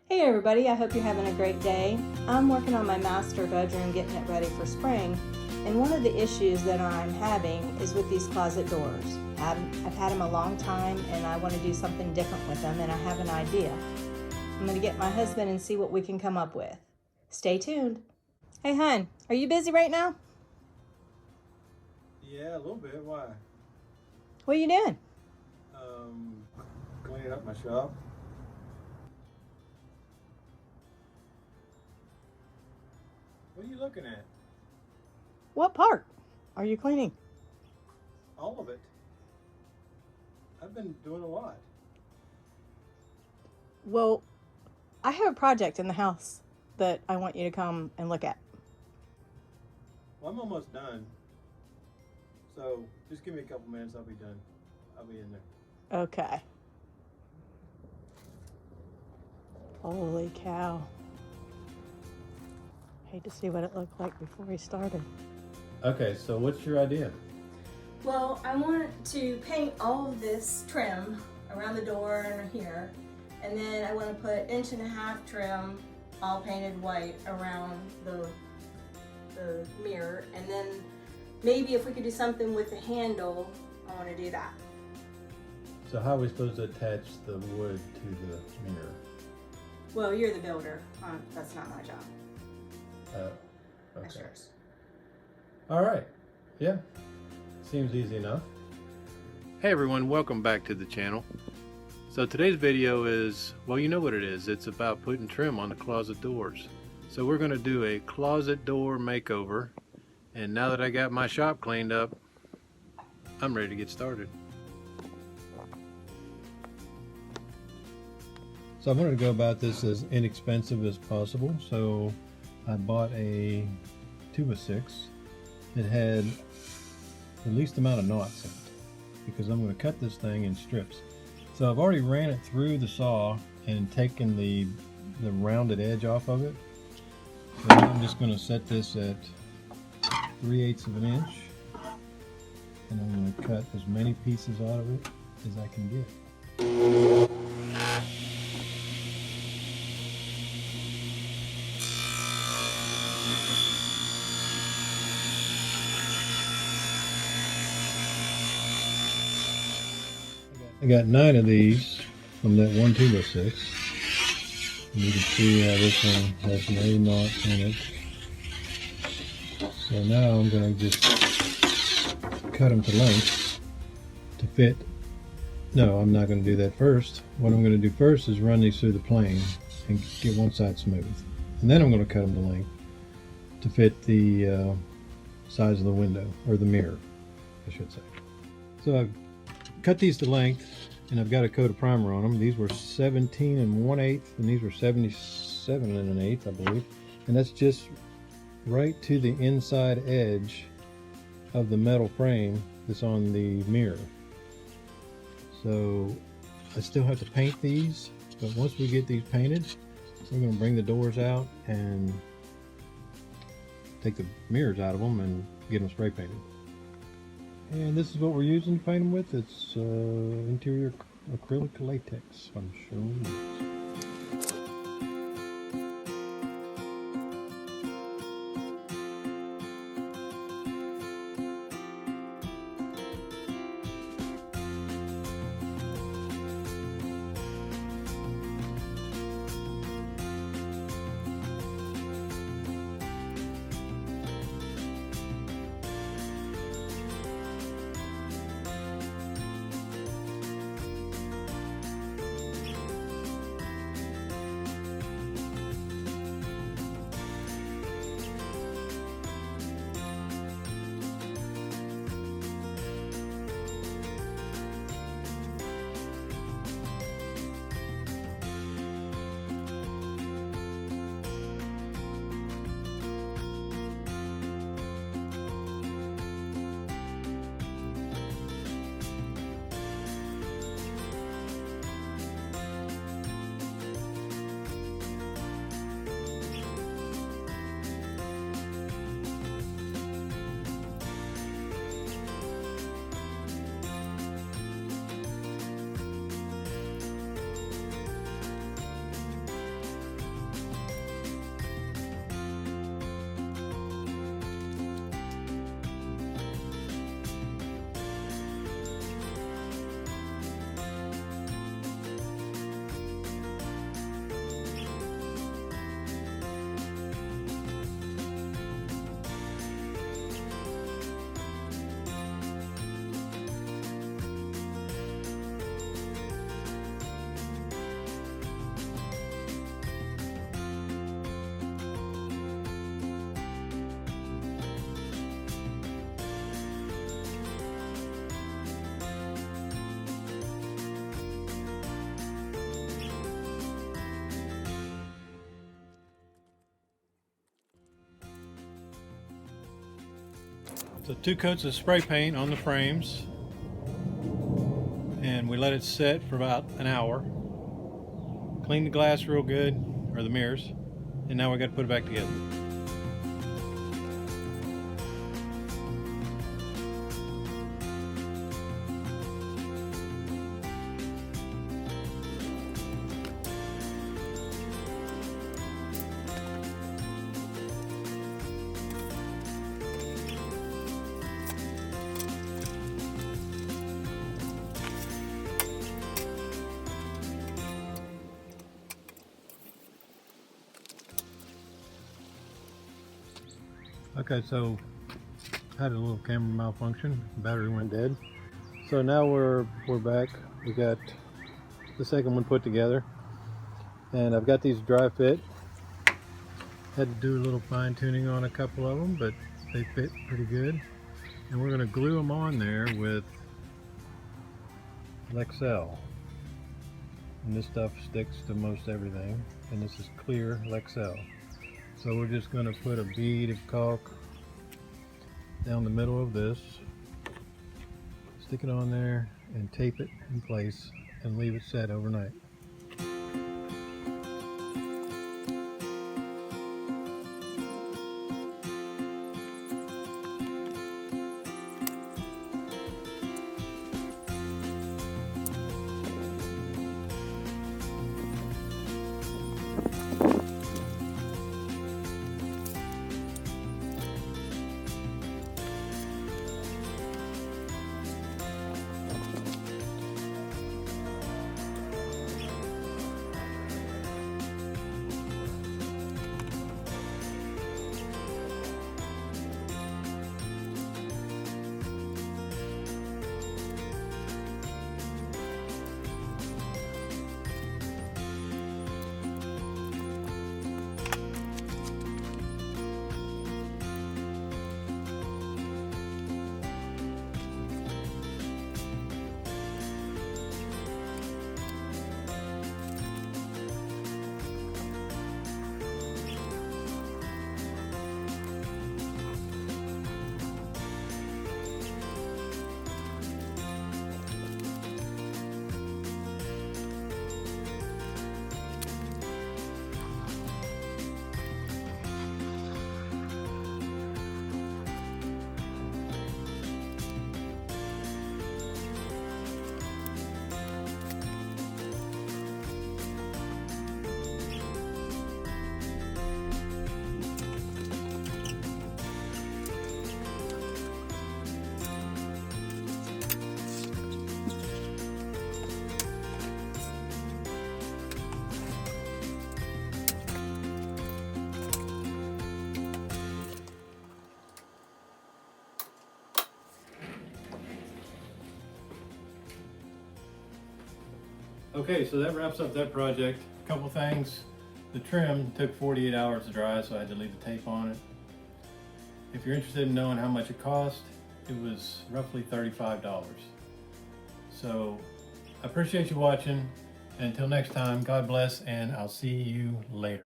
Hey everybody, I hope you're having a great day. I'm working on my master bedroom, getting it ready for spring, and one of the issues that I'm having is with these closet doors. I've had them a long time and I want to do something different with them, and I have an idea. I'm going to get my husband and see what we can come up with. Stay tuned. Hey hon, are you busy right now? Yeah, a little bit. Why? What are you doing? Cleaning up my shop. What are you looking at? What part are you cleaning? All of it. I've been doing a lot. Well, I have a project in the house that I want you to come and look at. Well, I'm almost done. So just give me a couple minutes. I'll be done. I'll be in there. Okay. Holy cow. Hate to see what it looked like before we started. Okay, so what's your idea? Well, I want to paint all of this trim around the door and here, and then I want to put 1.5 inch trim, all painted white, around the mirror, and then maybe if we could do something with the handle, I want to do that. So how are we supposed to attach the wood to the mirror? Well, you're the builder. That's not my job. Okay. That's yours. All right. Yeah. Seems easy enough. Hey everyone, welcome back to the channel. So today's video is, well, you know what it is. It's about putting trim on the closet doors. So we're going to do a closet door makeover. And now that I got my shop cleaned up, I'm ready to get started. So I wanted to go about this as inexpensive as possible. So I bought a 2x6 that had the least amount of knots in it, because I'm going to cut this thing in strips. So I've already ran it through the saw and taken the rounded edge off of it. So now I'm just going to set this at 3/8 of an inch, and I'm going to cut as many pieces out of it as I can get. I got 9 of these from that one 2x6. And you can see how this one has no knots in it. So now I'm going to just cut them to length to fit. No, I'm not going to do that first. What I'm going to do first is run these through the plane and get one side smooth. And then I'm going to cut them to length to fit the size of the window, or the mirror, I should say. So I've cut these to length, and I've got a coat of primer on them. These were 17 1/8, and these were 77 1/8, I believe. And that's just right to the inside edge of the metal frame that's on the mirror. So I still have to paint these, but once we get these painted, we're going to bring the doors out and take the mirrors out of them and get them spray painted. And this is what we're using to paint them with. It's interior acrylic latex from Sherwin. So 2 coats of spray paint on the frames, and we let it set for about an hour. Clean the glass real good, or the mirrors, and now we got to put it back together. Okay, so had a little camera malfunction, battery went dead. So now we're back. We got the second one put together, and I've got these dry fit. Had to do a little fine tuning on a couple of them, but they fit pretty good. And we're going to glue them on there with Lexel. And this stuff sticks to most everything, and this is clear Lexel. So we're just going to put a bead of caulk down the middle of this, stick it on there, and tape it in place and leave it set overnight. Okay, so that wraps up that project. A couple things. The trim took 48 hours to dry, so I had to leave the tape on it. If you're interested in knowing how much it cost, it was roughly $35. So I appreciate you watching. Until next time, God bless, and I'll see you later.